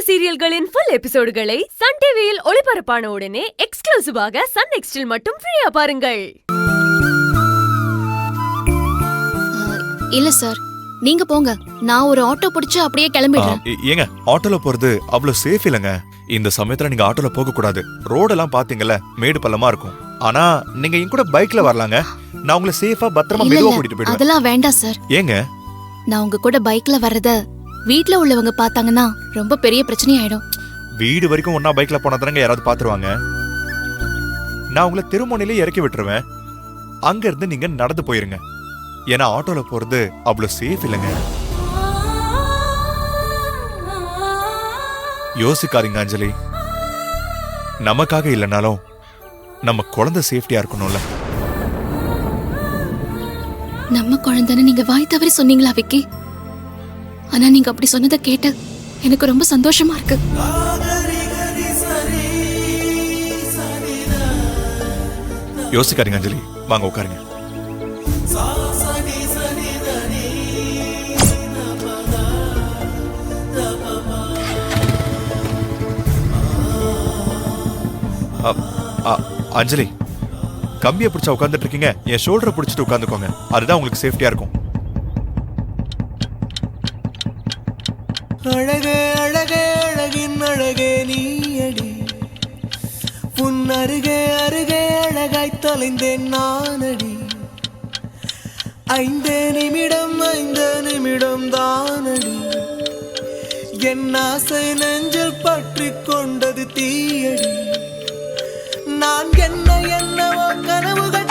சீரியல்களின் full எபிசோடுகளை Sun டிவியில் ஒளிபரப்பான உடனே எக்ஸ்க்ளூசிவாக சன் நெக்ஸ்டில் மட்டும் ஃப்ரீயா பாருங்கள். இல்ல சார், நீங்க போங்க. நான் ஒரு ஆட்டோ பிடிச்சு அப்படியே கிளம்பிடுறேன். ஏங்க, ஆட்டோல போறது அவ்வளவு சேஃப் இல்லங்க. இந்த சமயத்துல நீங்க ஆட்டோல போக கூடாது. ரோடெல்லாம் பாத்தீங்கல்ல, மேடு பள்ளமா இருக்கும். ஆனா நீங்க என் கூட பைக்ல வரலாங்க. நான் உங்களை சேஃபா பத்திரமா மெதுவா கூட்டிட்டு போயிடுவேன். அதெல்லாம் வேண்டாம் சார். ஏங்க, நான் உங்க கூட பைக்ல வர்றத வீட்ல உள்ளவங்க பார்த்தாங்கன்னா ரொம்ப பெரிய பிரச்சனை ஆயிடும். வீடு வரைக்கும் ஒன்னா பைக்ல போனாதானங்க யாராவது பாத்துருவாங்க. நான் உங்களை திருமணிலே இறக்கி விட்டுருவேன். அங்க இருந்து நீங்க நடந்து போயிருங்க. ஏன்னா ஆட்டோல போறது அவ்வளவு சேஃப் இல்லைங்க. யோசிக்காதீங்க அஞ்சலி. நமக்காக இல்லைனாலும் நம்ம குழந்தை சேஃப்டியா இருக்கணும்ல. நம்ம குழந்தைன்னு நீங்க வாய் தவறி சொன்னீங்களா விக்கி? ஆனா நீங்க அப்படி சொன்னதை கேட்டு எனக்கு ரொம்ப சந்தோஷமா இருக்கு. யோசிக்காதீங்க அஞ்சலி, வாங்க உட்காருங்க. அஞ்சலி, கம்பியை பிடிச்சா உட்கார்ந்துட்டு இருக்கீங்க. என் ஷோல்டரை பிடிச்சிட்டு உட்காந்துக்கோங்க. அதுதான் உங்களுக்கு சேஃப்டியா இருக்கும். அழகே அழகே அழகின் அழகே நீயடி, உன் அருகே அருகே அழகாய் தொலைந்தேன் நானடி. 5 நிமிடம் தானடி, என் ஆசை நெஞ்சில் பற்றி கொண்டது தீயடி. நான் என்னவோ கனவுகள்